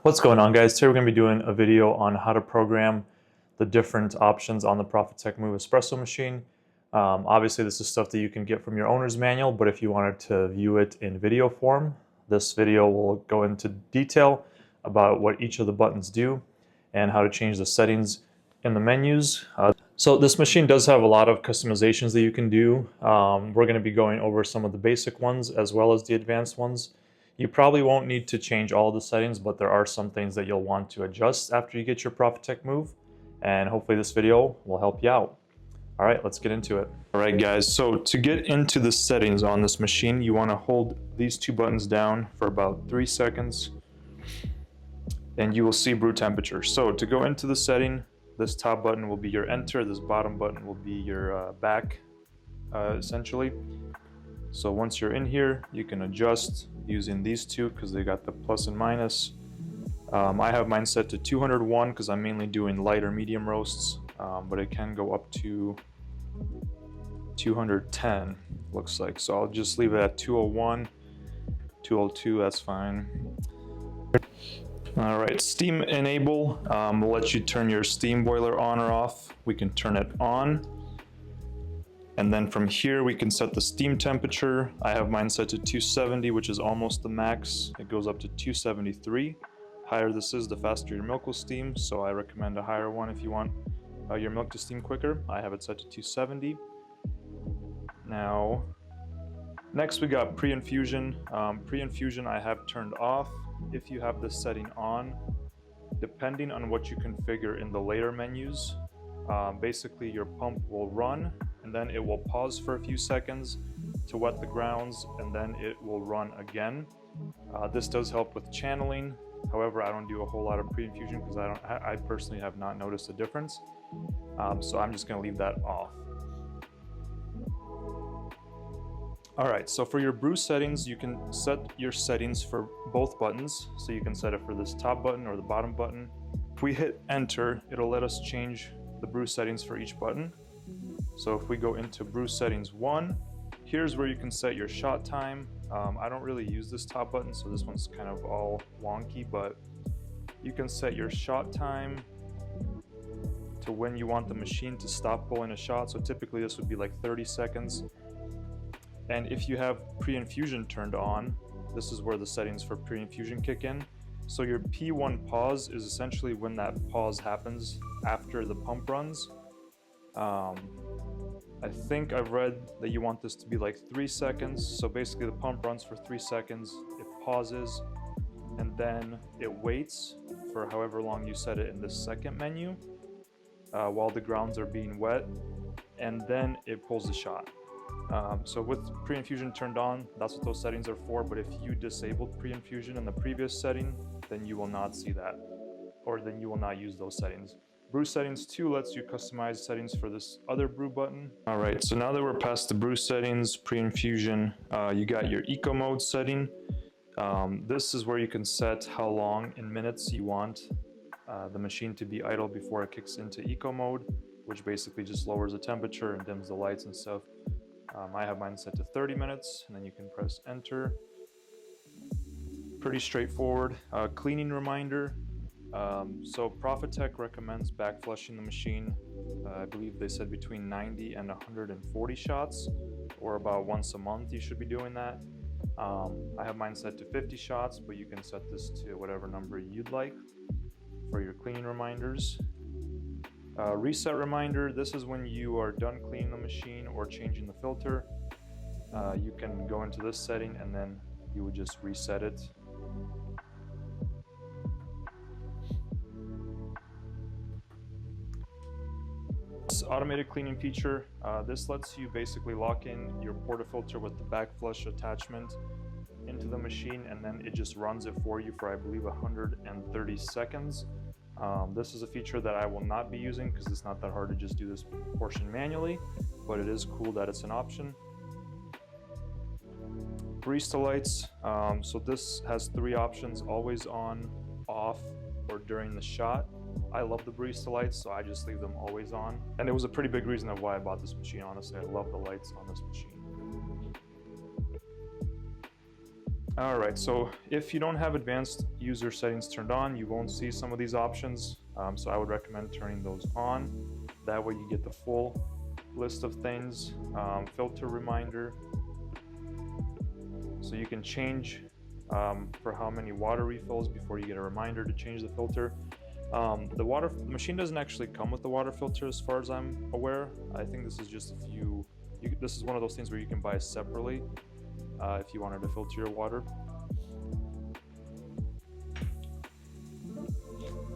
What's going on, guys? Today we're going to be doing a video on how to program the different options on the Profitec Move espresso machine. Obviously this is stuff that you can get from your owner's manual, but if you wanted to view it in video form, this video will go into detail about what each of the buttons do and how to change the settings in the menus. So this machine does have a lot of customizations that you can do. We're going to be going over some of the basic ones as well as the advanced ones. You probably won't need to change all of the settings, but there are some things that you'll want to adjust after you get your Profitec Move, and hopefully this video will help you out. All right, let's get into it. All right, guys, so to get into the settings on this machine, you want to hold these two buttons down for about 3 seconds, and you will see brew temperature. So to go into the setting, this top button will be your enter, this bottom button will be your back, essentially. So once you're in here, you can adjust using these two because they got the plus and minus. I have mine set to 201 because I'm mainly doing light or medium roasts, but it can go up to 210, looks like. So I'll just leave it at 201, 202, that's fine. All right, steam enable will let you turn your steam boiler on or off. We can turn it on. And then from here, we can set the steam temperature. I have mine set to 270, which is almost the max. It goes up to 273. Higher this is, the faster your milk will steam. So I recommend a higher one if you want your milk to steam quicker. I have it set to 270. Now, next we got pre-infusion. Pre-infusion I have turned off. If you have this setting on, depending on what you configure in the later menus, basically your pump will run and then it will pause for a few seconds to wet the grounds, and then it will run again. This does help with channeling. However, I don't do a whole lot of pre-infusion because I personally have not noticed a difference. So I'm just going to leave that off. All right, so for your brew settings, you can set your settings for both buttons. So you can set it for this top button or the bottom button. If we hit enter, it'll let us change the brew settings for each button. So if we go into brew settings 1, here's where you can set your shot time. I don't really use this top button, so this one's kind of all wonky, but you can set your shot time to when you want the machine to stop pulling a shot. So typically this would be like 30 seconds. And if you have pre-infusion turned on, this is where the settings for pre-infusion kick in. So your P1 pause is essentially when that pause happens after the pump runs. I think I've read that you want this to be like 3 seconds. So basically the pump runs for 3 seconds, it pauses, and then it waits for however long you set it in the second menu while the grounds are being wet, and then it pulls the shot. So with pre-infusion turned on, that's what those settings are for. But if you disabled pre-infusion in the previous setting, then you will not see that, or then you will not use those settings. Brew settings 2 lets you customize settings for this other brew button. All right, so now that we're past the brew settings, pre-infusion, you got your eco mode setting. This is where you can set how long in minutes you want the machine to be idle before it kicks into eco mode, which basically just lowers the temperature and dims the lights and stuff. I have mine set to 30 minutes, and then you can press enter. Pretty straightforward. Cleaning reminder. So Profitec recommends back flushing the machine. I believe they said between 90 and 140 shots, or about once a month you should be doing that. I have mine set to 50 shots, but you can set this to whatever number you'd like for your cleaning reminders. Reset reminder, this is when you are done cleaning the machine or changing the filter. You can go into this setting and then you would just reset it. This automated cleaning feature, this lets you basically lock in your portafilter with the back flush attachment into the machine, and then it just runs it for you for, I believe, 130 seconds. This is a feature that I will not be using because it's not that hard to just do this portion manually, but it is cool that it's an option. Barista lights, so this has 3 options: always on, off, or during the shot. I love the barista lights, so I just leave them always on. And it was a pretty big reason of why I bought this machine, honestly. I love the lights on this machine. Alright, so if you don't have advanced user settings turned on, you won't see some of these options. So I would recommend turning those on. That way you get the full list of things. Filter reminder. So you can change for how many water refills before you get a reminder to change the filter. The machine doesn't actually come with the water filter as far as I'm aware. I think this is just this is one of those things where you can buy separately if you wanted to filter your water.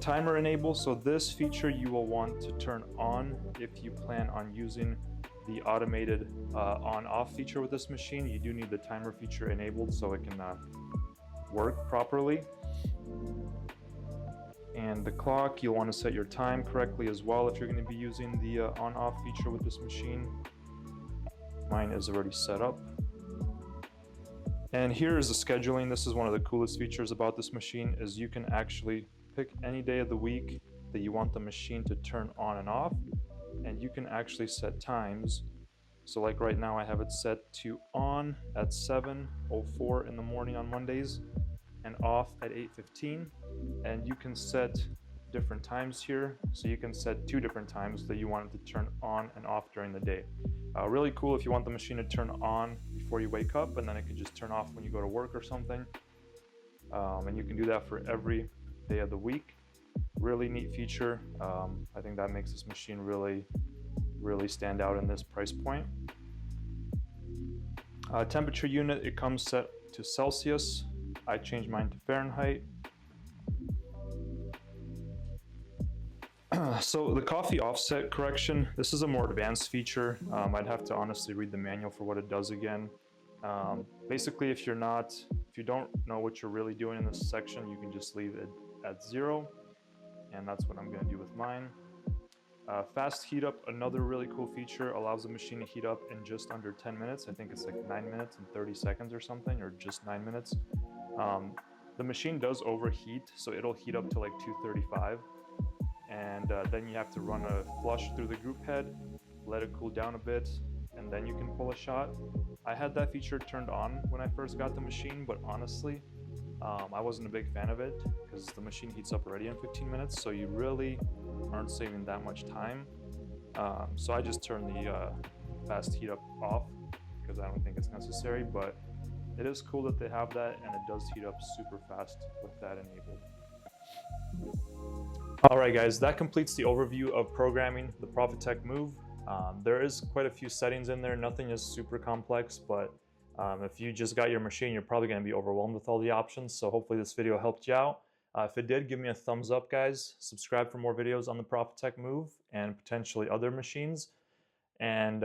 Timer enable, so this feature you will want to turn on if you plan on using the automated on-off feature with this machine. You do need the timer feature enabled so it can work properly. And the clock, you'll want to set your time correctly as well if you're going to be using the on-off feature with this machine. Mine is already set up. And here is the scheduling. This is one of the coolest features about this machine, is you can actually pick any day of the week that you want the machine to turn on and off, and you can actually set times. So like right now I have it set to on at 7:04 in the morning on Mondays and off at 8:15, and you can set different times here. So you can set 2 different times that you want it to turn on and off during the day. Really cool if you want the machine to turn on before you wake up, and then it can just turn off when you go to work or something. And you can do that for every day of the week. Really neat feature. I think that makes this machine really stand out in this price point. Temperature unit, it comes set to Celsius. I changed mine to Fahrenheit. So the coffee offset correction, this is a more advanced feature. I'd have to honestly read the manual for what it does again. Basically, if you don't know what you're really doing in this section, you can just leave it at 0, and that's what I'm going to do with mine. Fast heat up, another really cool feature, allows the machine to heat up in just under 10 minutes. I think it's like 9 minutes and 30 seconds or something, or just 9 minutes. The machine does overheat, so it'll heat up to like 235, and then you have to run a flush through the group head, let it cool down a bit, and then you can pull a shot. I had that feature turned on when I first got the machine, but honestly, I wasn't a big fan of it because the machine heats up already in 15 minutes, so you really aren't saving that much time. So I just turned the fast heat up off because I don't think it's necessary, but it is cool that they have that, and it does heat up super fast with that enabled. Alright guys, that completes the overview of programming the Profitec Move. There is quite a few settings in there, nothing is super complex, but if you just got your machine, you're probably going to be overwhelmed with all the options, so hopefully this video helped you out. If it did, give me a thumbs up, guys. Subscribe for more videos on the Profitec Move and potentially other machines. And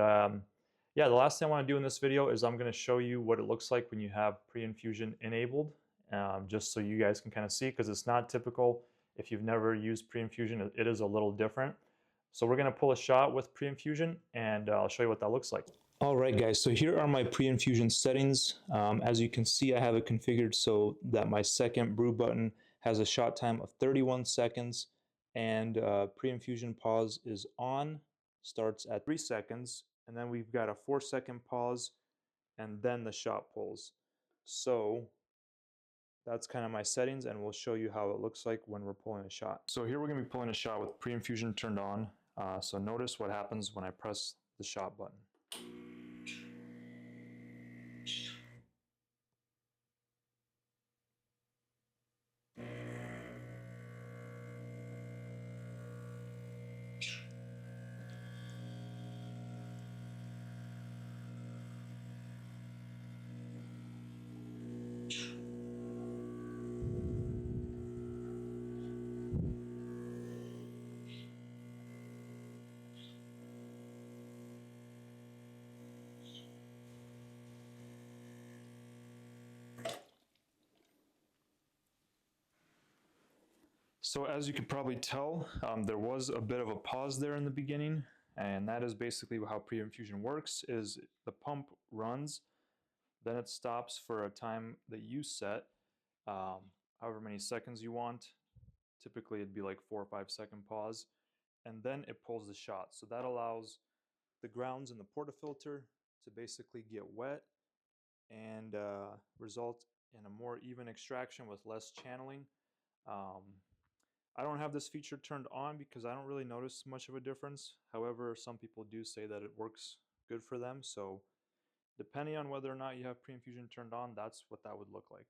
yeah, the last thing I want to do in this video is I'm going to show you what it looks like when you have Pre-Infusion enabled, just so you guys can kind of see, because it's not typical. If you've never used Pre-Infusion, it is a little different. So we're going to pull a shot with Pre-Infusion, and I'll show you what that looks like. Alright guys, so here are my Pre-Infusion settings. As you can see, I have it configured so that my second brew button has a shot time of 31 seconds, and Pre-Infusion pause is on, starts at 3 seconds, and then we've got a 4-second pause, and then the shot pulls. So that's kind of my settings, and we'll show you how it looks like when we're pulling a shot. So here we're going to be pulling a shot with Pre-Infusion turned on. So notice what happens when I press the shot button. So as you can probably tell, there was a bit of a pause there in the beginning, and that is basically how Pre-Infusion works, is the pump runs, then it stops for a time that you set, however many seconds you want. Typically it'd be like 4 or 5 second pause, and then it pulls the shot. So that allows the grounds in the portafilter to basically get wet and result and a more even extraction with less channeling. I don't have this feature turned on because I don't really notice much of a difference. However, some people do say that it works good for them. So depending on whether or not you have pre-infusion turned on, that's what that would look like.